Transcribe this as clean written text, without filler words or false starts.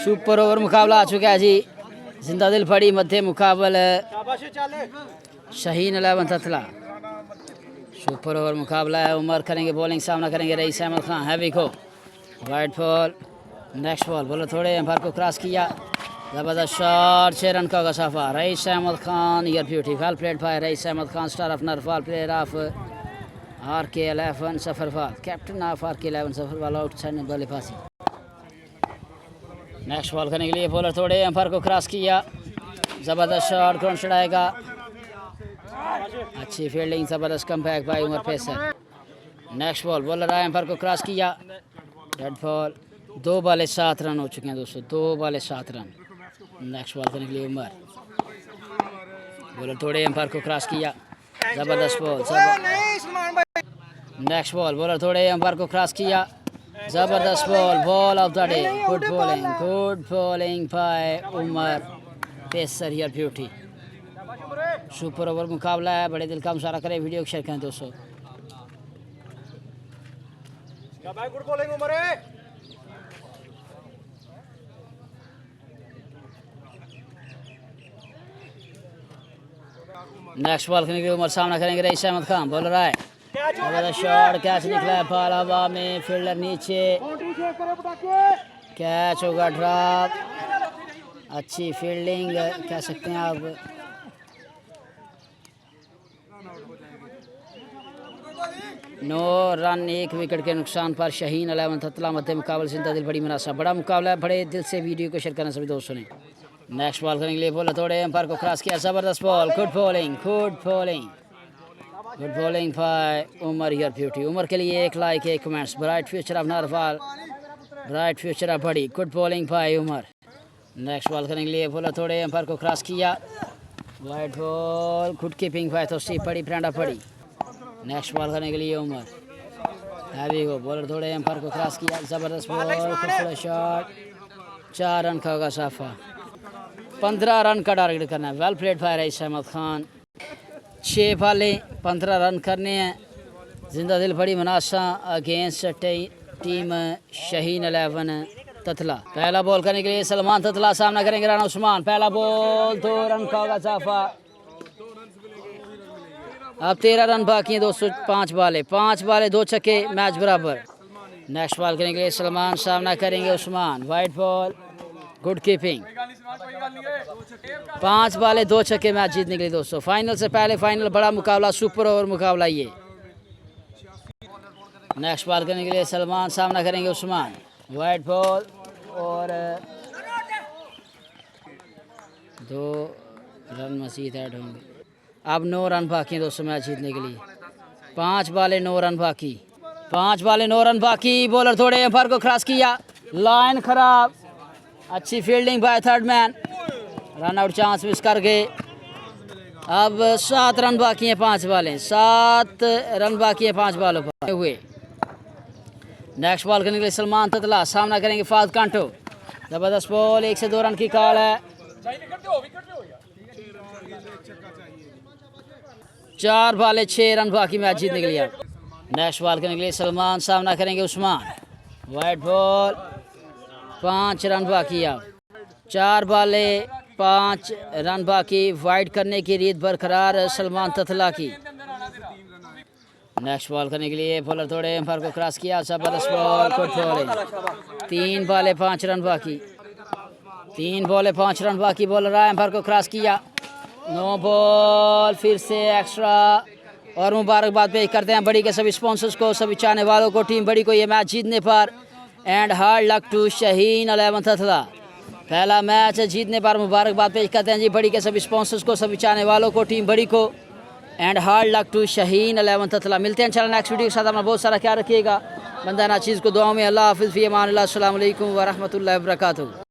Super over मुकाबला आ चुका है जी। जिंदा दिल फड़ी मध्य मुकाबल शाहीन 11 ततला। सुपर ओवर मुकाबला है। उमर करेंगे बॉलिंग, सामना करेंगे रईस अहमद खान। हैवी को wide ball, next ball, bowler थोड़े एम्पायर को क्रॉस किया, जबरदस्त शॉट, 6 रन का गसाफा। रईस अहमद खान यर beauty, well played by Rais Ahmad Khan, star of नरफाल, player of RK11 Safarwal, captain of RK11 Safarwal, outside बल्लेबाजी। नेक्स्ट बॉल करने के लिए बॉलर थोड़े एम्पायर को क्रॉस किया, जबरदस्त शॉट, कौन छड़ाएगा, अच्छी फील्डिंग, जबरदस्त comeback by Umar pacer. Next ball, bowler आया एम्पायर को क्रॉस किया, डेड बॉल। 2 बॉले 7 रन हो चुके हैं दोस्तों, 2 बॉले 7 रन। नेक्स्ट बॉल करने के लिए उमर, बॉलर थोड़े एम्पायर को क्रॉस किया, जबरदस्त बॉल। नेक्स्ट बॉल, बॉलर थोड़े एम्पायर को क्रॉस किया, जबरदस्त ball, ball of the day. Good bowling by Umar pacer यर ब्यूटी। सुपर ओवर मुकाबला है। बड़े दिल का मुशारा करें, वीडियो को शेयर करें दोस्तों। गुड बॉलिंग उमर है। नेक्स्ट बॉल करने के लिए उमर, सामना करेंगे रईस अहमद खान। बॉलर आए, जबरदस्त शॉट, कैच निकला है, बॉल हवा में, फील्डर नीचे, कैच होगा ड्रॉप। अच्छी फील्डिंग कह सकते हैं आप। नो रन, 1 विकेट के नुकसान पर शाहीन 11 ततला मध्य मुकाबले से दिल बड़ी मुनासा। बड़ा मुकाबला है, बड़े दिल से वीडियो को शेयर करना सभी दोस्तों ने। नेक्स्ट बॉल करने के लिए बॉलर थोड़े एम्पायर को क्रॉस किया, जबरदस्त ball, good bowling by Umar यर ब्यूटी। उमर के लिए 1 like 1 comments. Bright future of Narwal, bright future of बड़ी, good bowling by Umar. Next ball करने के लिए बॉलर थोड़े एम्पायर को क्रॉस किया, wide ball, good keeping by तो सी पड़ी, प्रेंडा पड़ी। नेक्स्ट बॉल करने के लिए उमर, हैवी को बॉलर थोड़े एम्पायर को क्रॉस किया, जबरदस्त बॉल, खूबसूरत शॉट, 4 रन का होगा साफा। 15 रन का टारगेट करना है। Well played by Rais Ahmad Khan. 6 बॉले 15 रन करने हैं। जिंदा दिल बड़ी मुनासा अगेंस्ट टीम शाहीन 11 ततला। पहला बॉल करने के लिए सलमान ततला, सामना करेंगे राना उस्मान। पहला बॉल, 2 रन का होगा साफा। अब 13 रन बाकी हैं दोस्तों, 5 बाले 2 छक्के, मैच बराबर। नेक्स्ट बॉल करने के लिए सलमान, सामना करेंगे Usman. Wide ball, good keeping, 5 बाले 2 छक्के, मैच जीतने के लिए दोस्तों। फाइनल से पहले फाइनल बड़ा मुकाबला, सुपर ओवर मुकाबला ये। नेक्स्ट बॉल करने के लिए सलमान, सामना करेंगे उस्मान। वाइड बॉल और 2 रन मजीद ऐड होंगे। अब 9 रन बाकी हैं दोस्तों मैच जीतने के लिए। 5 बाले 9 रन बाकी। बॉलर थोड़े एम्पायर को क्रॉस किया, लाइन खराब, अच्छी fielding by third man, run out chance miss कर गए। अब 7 रन बाकी हैं, 5 बालें, 7 रन बाकी हैं 5 बालों पर हुए। नेक्स्ट बॉल करने के लिए सलमान ततला, सामना करेंगे फाद कांटो। जबरदस्त बॉल, 1 से 2 रन की कॉल है। 4 बाले 6 रन बाकी मैच जीतने के लिए। नेक्स्ट बॉल करने के लिए सलमान, सामना करेंगे उस्मान। वाइड बॉल, 5 रन बाकी। अब 4 बाले 5 रन बाकी। वाइड करने की रीत बरकरार सलमान ततला की। नेक्स्ट बॉल करने के लिए बॉलर थोड़े एम्पायर को क्रॉस किया, जबरदस्त बॉल, गुड बॉलिंग। 3 बाले 5 रन बाकी। बॉलर आया, एम्पायर को क्रॉस किया, नो बॉल, फिर से एक्स्ट्रा। और मुबारकबाद पेश करते हैं बड़ी के सभी स्पॉन्सर्स को, सभी चाहने वालों को, टीम बड़ी को ये मैच जीतने पर। And hard luck to Shaheen 11 ततला। पहला मैच जीतने पर मुबारकबाद पेश करते हैं जी बड़ी के सभी स्पॉन्सर्स को, सभी चाहने वालों को, टीम बड़ी को। And hard luck to Shaheen 11 ततला। मिलते हैं इंशाल्लाह नेक्स्ट वीडियो के साथ। अपना बहुत सारा ख्याल रखिएगा। बंदा नाचीज़ को दुआओं में। अल्लाह हाफिज़, फ़ी अमान अल्लाह। अस्सलामु अलैकुम व रहमतुल्लाहि व बरकातुहू।